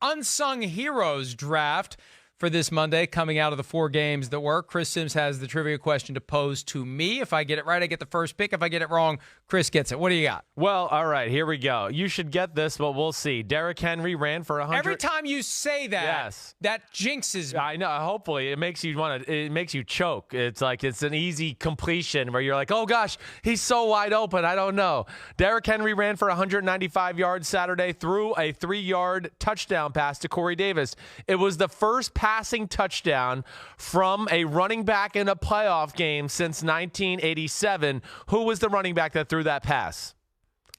Unsung Heroes draft for this Monday, coming out of the 4 games that were. Chris Simms has the trivia question to pose to me. If I get it right, I get the first pick. If I get it wrong, Chris gets it. What do you got? Well, all right, here we go. You should get this, but we'll see. Derrick Henry ran for 100. Every time you say that, yes, that jinxes me. I know. Hopefully, it makes you it makes you choke. It's like it's an easy completion where you're like, oh gosh, he's so wide open. I don't know. Derrick Henry ran for 195 yards Saturday, threw a 3-yard touchdown pass to Corey Davis. It was the first passing touchdown from a running back in a playoff game since 1987. Who was the running back that threw that pass?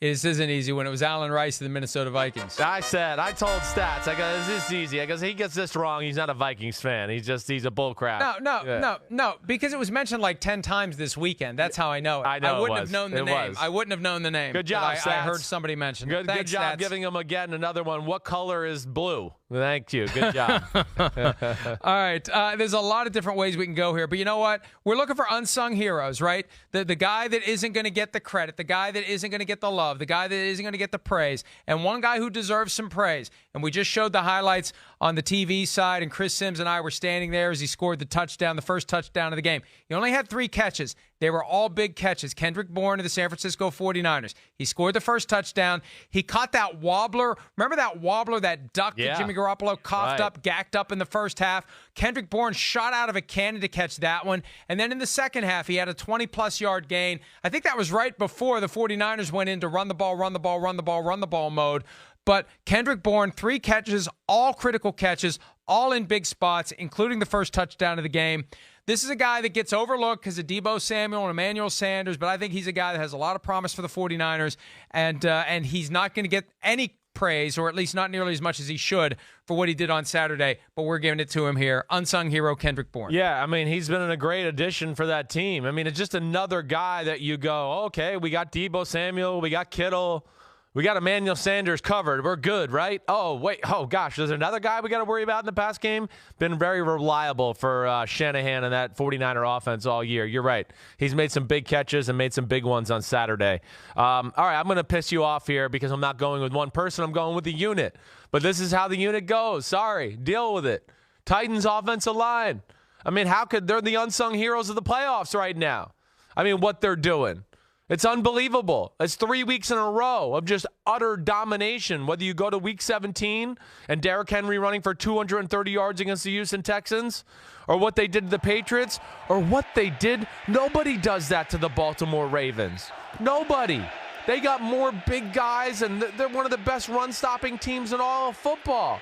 This isn't easy when it was Allen Rice of the Minnesota Vikings. I told Stats, I go, this is easy. I go, he gets this wrong. He's not a Vikings fan. He's a bull crap. No, because it was mentioned like 10 times this weekend. That's how I know it. I wouldn't have known the name. I wouldn't have known the name. Good job, Stats. I heard somebody mention it. Good job Stats. giving him again another one. What color is blue? Thank you. Good job. All right. There's a lot of different ways we can go here. But you know what? We're looking for unsung heroes, right? The guy that isn't going to get the credit, the guy that isn't going to get the love, the guy that isn't going to get the praise, and one guy who deserves some praise. And we just showed the highlights on the TV side, and Chris Simms and I were standing there as he scored the first touchdown of the game. He only had 3 catches. They were all big catches. Kendrick Bourne of the San Francisco 49ers. He scored the first touchdown. He caught that wobbler. Remember that wobbler, that duck that Jimmy Garoppolo coughed up, gacked up in the first half? Kendrick Bourne shot out of a cannon to catch that one. And then in the second half, he had a 20-plus yard gain. I think that was right before the 49ers went into run the ball mode. But Kendrick Bourne, 3 catches, all critical catches, all in big spots, including the first touchdown of the game. This is a guy that gets overlooked because of Deebo Samuel and Emmanuel Sanders, but I think he's a guy that has a lot of promise for the 49ers, and he's not going to get any praise, or at least not nearly as much as he should, for what he did on Saturday, but we're giving it to him here. Unsung hero Kendrick Bourne. Yeah, I mean, he's been a great addition for that team. I mean, it's just another guy that you go, okay, we got Deebo Samuel, we got Kittle, we got Emmanuel Sanders covered. We're good, right? Oh, wait. Oh, gosh. There's another guy we got to worry about in the pass game. Been very reliable for Shanahan and that 49er offense all year. You're right. He's made some big catches and made some big ones on Saturday. All right, I'm going to piss you off here because I'm not going with one person. I'm going with the unit. But this is how the unit goes. Sorry. Deal with it. Titans offensive line. I mean, they're the unsung heroes of the playoffs right now. I mean, what they're doing. It's unbelievable. It's 3 weeks in a row of just utter domination. Whether you go to week 17 and Derrick Henry running for 230 yards against the Houston Texans, or what they did to the Patriots, or what they did. Nobody does that to the Baltimore Ravens. Nobody. They got more big guys, and they're one of the best run-stopping teams in all of football.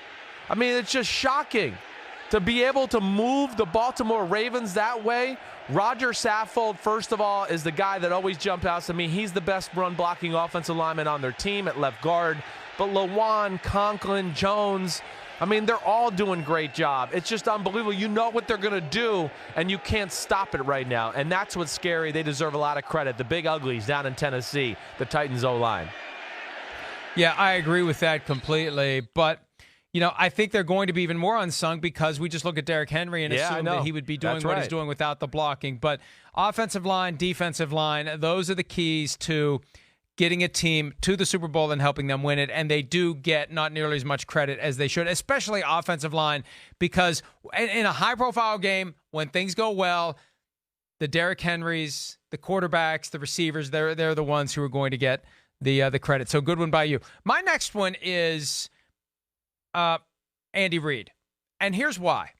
I mean, it's just shocking to be able to move the Baltimore Ravens that way. Roger Saffold, first of all, is the guy that always jumps out to me. He's the best run-blocking offensive lineman on their team at left guard. But Lewan, Conklin, Jones, I mean, they're all doing a great job. It's just unbelievable. You know what they're going to do, and you can't stop it right now. And that's what's scary. They deserve a lot of credit. The big uglies down in Tennessee, the Titans O-line. Yeah, I agree with that completely. But I think they're going to be even more unsung because we just look at Derrick Henry and assume that he would be doing what he's doing without the blocking. But offensive line, defensive line, those are the keys to getting a team to the Super Bowl and helping them win it. And they do get not nearly as much credit as they should, especially offensive line, because in a high-profile game, when things go well, the Derrick Henrys, the quarterbacks, the receivers, they're the ones who are going to get the credit. So good one by you. My next one is Andy Reid. And here's why.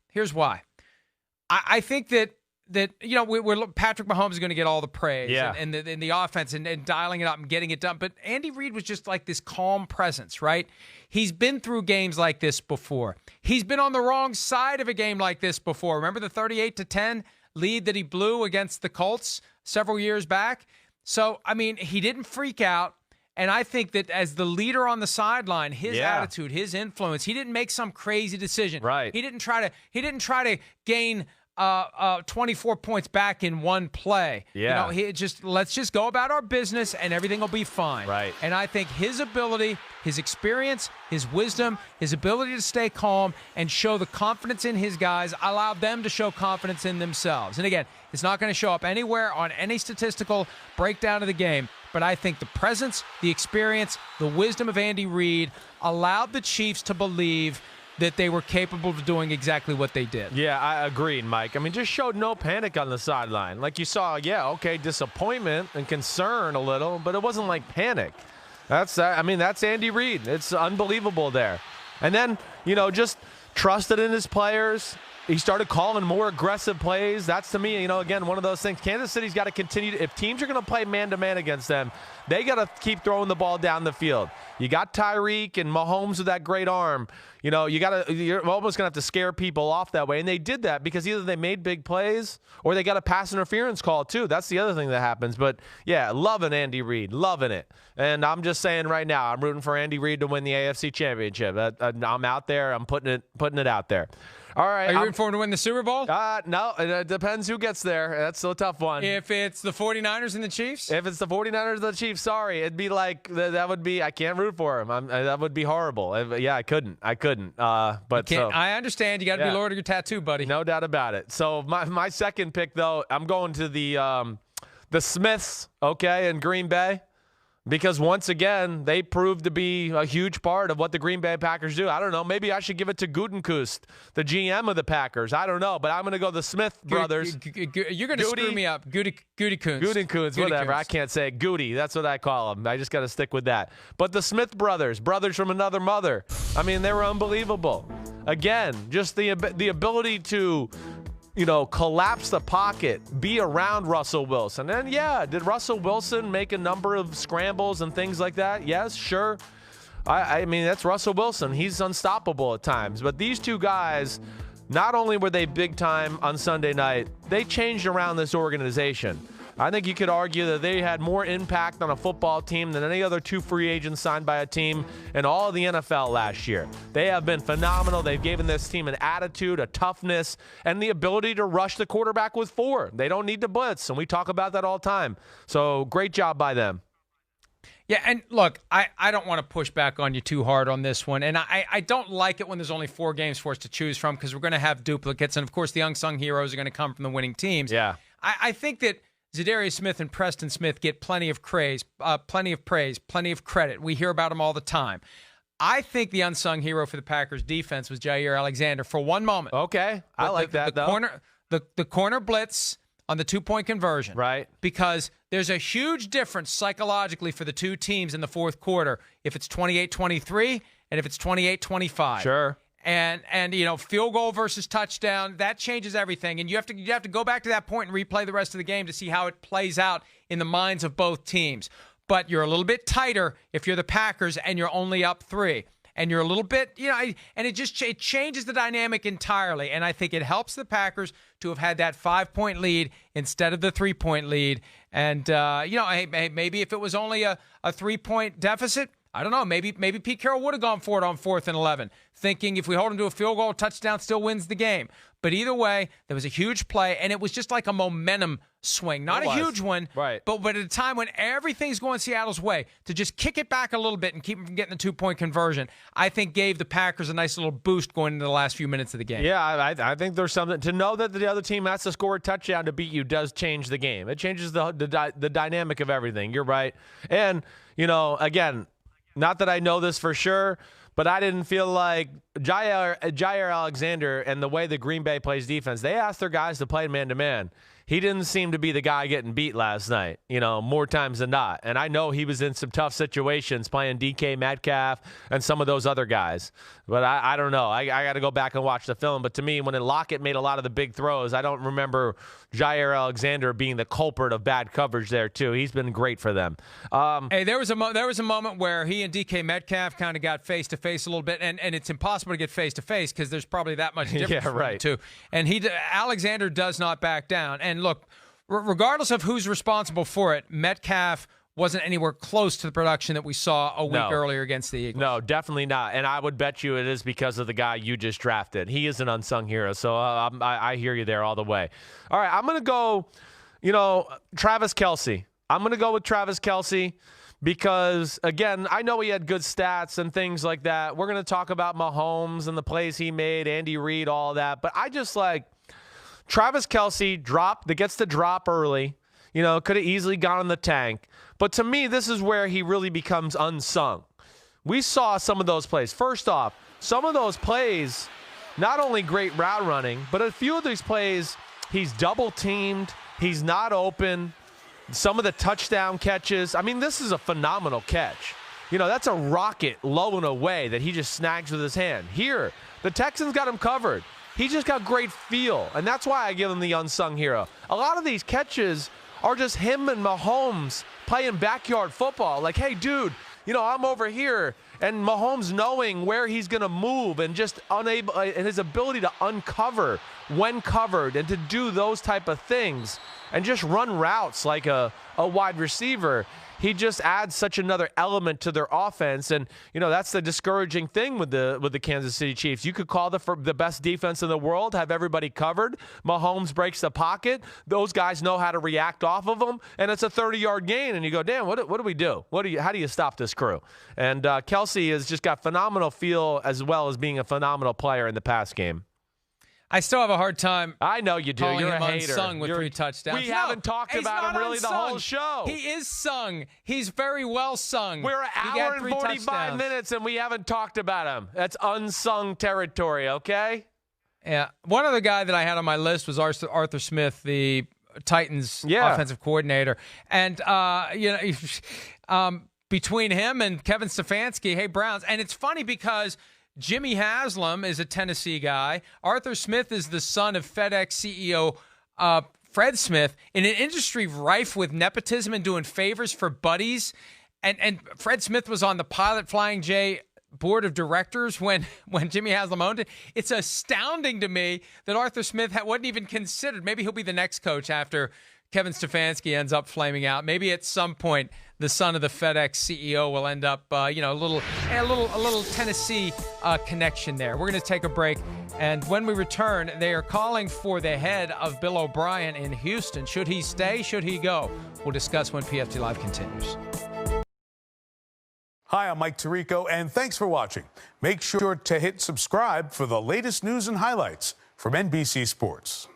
I think that Patrick Mahomes is going to get all the praise and the offense and dialing it up and getting it done. But Andy Reid was just like this calm presence, right? He's been through games like this before. He's been on the wrong side of a game like this before. Remember the 38-10 lead that he blew against the Colts several years back? So, I mean, he didn't freak out. And I think that as the leader on the sideline, his attitude, his influence, he didn't make some crazy decision. Right. He didn't try to gain 24 points back in one play. Yeah. Let's just go about our business and everything will be fine. Right. And I think his ability, his experience, his wisdom, his ability to stay calm and show the confidence in his guys allowed them to show confidence in themselves. And again, it's not going to show up anywhere on any statistical breakdown of the game. but I think the presence, the experience, the wisdom of Andy Reid allowed the Chiefs to believe that they were capable of doing exactly what they did. Yeah, I agreed, Mike. I mean, just showed no panic on the sideline. Like you saw, disappointment and concern a little, but it wasn't like panic. That's Andy Reid. It's unbelievable there. And then, just trusted in his players. He started calling more aggressive plays. That's, to me, again, one of those things. Kansas City's got to continue. If teams are going to play man-to-man against them, they got to keep throwing the ball down the field. You got Tyreek and Mahomes with that great arm. You're almost going to have to scare people off that way. And they did that because either they made big plays or they got a pass interference call, too. That's the other thing that happens. But, yeah, loving Andy Reid, loving it. And I'm just saying right now, I'm rooting for Andy Reid to win the AFC Championship. I'm out there. I'm putting it out there. All right. Are you rooting for him to win the Super Bowl? No, it depends who gets there. That's a tough one. If it's the 49ers and the Chiefs? If it's the 49ers and the Chiefs, sorry. It'd be like, that would be, I can't root for him. That would be horrible. I couldn't. I understand. You got to be loyal to your tattoo, buddy. No doubt about it. So my second pick, though, I'm going to the Smiths, in Green Bay. Because once again, they proved to be a huge part of what the Green Bay Packers do. I don't know. Maybe I should give it to Gutekunst, the GM of the Packers. I don't know. But I'm going to go the Smith brothers. You're going to screw me up. Gutekunst. Gutekunst, whatever. I can't say it. Goody. That's what I call them. I just got to stick with that. But the Smith brothers from another mother. I mean, they were unbelievable. Again, just the ability to collapse the pocket, be around Russell Wilson. And did Russell Wilson make a number of scrambles and things like that? Yes, sure. I mean, that's Russell Wilson. He's unstoppable at times. But these two guys, not only were they big time on Sunday night, they changed around this organization. I think you could argue that they had more impact on a football team than any other two free agents signed by a team in all of the NFL last year. They have been phenomenal. They've given this team an attitude, a toughness, and the ability to rush the quarterback with 4. They don't need to blitz, and we talk about that all the time. So great job by them. Yeah, and look, I don't want to push back on you too hard on this one, and I don't like it when there's only 4 games for us to choose from because we're going to have duplicates, and of course the unsung heroes are going to come from the winning teams. Yeah. I think that Zadarius Smith and Preston Smith get plenty of praise, plenty of credit. We hear about them all the time. I think the unsung hero for the Packers defense was Jaire Alexander for one moment. Okay, I like that, though. The corner blitz on the 2-point conversion. Right. Because there's a huge difference psychologically for the two teams in the fourth quarter if it's 28-23 and if it's 28-25. Sure. And field goal versus touchdown, that changes everything. And you have to go back to that point and replay the rest of the game to see how it plays out in the minds of both teams. But you're a little bit tighter if you're the Packers and you're only up 3. And you're a little bit, and it changes the dynamic entirely. And I think it helps the Packers to have had that 5-point lead instead of the 3-point lead. And, maybe if it was only a 3-point deficit, I don't know. Maybe Pete Carroll would have gone for it on 4th and 11, thinking if we hold him to a field goal, touchdown still wins the game. But either way, there was a huge play, and it was just like a momentum swing. Not a huge one, right? But at a time when everything's going Seattle's way, to just kick it back a little bit and keep them from getting the 2-point conversion, I think gave the Packers a nice little boost going into the last few minutes of the game. Yeah, I think there's something to know that the other team has to score a touchdown to beat you does change the game. It changes the dynamic of everything. You're right. And, again, not that I know this for sure, but I didn't feel like Jaire Alexander and the way the Green Bay plays defense, they asked their guys to play man-to-man. He didn't seem to be the guy getting beat last night, more times than not. And I know he was in some tough situations playing DK Metcalf and some of those other guys. But I don't know. I got to go back and watch the film. But to me, when Lockett made a lot of the big throws, I don't remember Jaire Alexander being the culprit of bad coverage there, too. He's been great for them. Hey, there was a moment where he and DK Metcalf kind of got face-to-face a little bit. And it's impossible to get face-to-face because there's probably that much difference yeah, right. too. And Alexander does not back down. And look, regardless of who's responsible for it, Metcalf wasn't anywhere close to the production that we saw a week earlier against the Eagles. No, definitely not. And I would bet you it is because of the guy you just drafted. He is an unsung hero, so I hear you there all the way. All right, I'm going to go, Travis Kelce. I'm going to go with Travis Kelce because, again, I know he had good stats and things like that. We're going to talk about Mahomes and the plays he made, Andy Reid, all that. But I just like Travis Kelce gets the drop early. You know, could have easily gone in the tank. But to me, this is where he really becomes unsung. We saw some of those plays. First off, some of those plays, not only great route running, but a few of these plays, he's double-teamed, he's not open. Some of the touchdown catches, I mean, this is a phenomenal catch. You know, that's a rocket low and away that he just snags with his hand. Here, the Texans got him covered. He just got great feel, and that's why I give him the unsung hero. A lot of these catches are just him and Mahomes playing backyard football. Like, hey, dude, you know, I'm over here, and Mahomes knowing where he's going to move and just unable, and his ability to uncover when covered and to do those type of things and just run routes like a wide receiver. He just adds such another element to their offense, and you know that's the discouraging thing with the Kansas City Chiefs. You could call the best defense in the world, have everybody covered. Mahomes breaks the pocket; those guys know how to react off of them, and it's a 30-yard gain. And you go, damn, what do we do? How do you stop this crew? And Kelce has just got phenomenal feel as well as being a phenomenal player in the pass game. I still have a hard time. I know you do. You're a hater. Unsung with 3 touchdowns. We haven't talked about him really unsung. the whole show. He is sung. He's very well sung. We're an hour and 45 minutes, and we haven't talked about him. That's unsung territory, okay? Yeah. One other guy that I had on my list was Arthur Smith, the Titans offensive coordinator. And, between him and Kevin Stefanski, hey, Browns. And it's funny because Jimmy Haslam is a Tennessee guy. Arthur Smith is the son of FedEx CEO Fred Smith, in an industry rife with nepotism and doing favors for buddies. And Fred Smith was on the Pilot Flying J board of directors when Jimmy Haslam owned it. It's astounding to me that Arthur Smith wasn't even considered. Maybe he'll be the next coach after Kevin Stefanski ends up flaming out. Maybe at some point the son of the FedEx CEO will end up, a little Tennessee connection there. We're going to take a break, and when we return, they are calling for the head of Bill O'Brien in Houston. Should he stay? Should he go? We'll discuss when PFT Live continues. Hi, I'm Mike Tirico, and thanks for watching. Make sure to hit subscribe for the latest news and highlights from NBC Sports.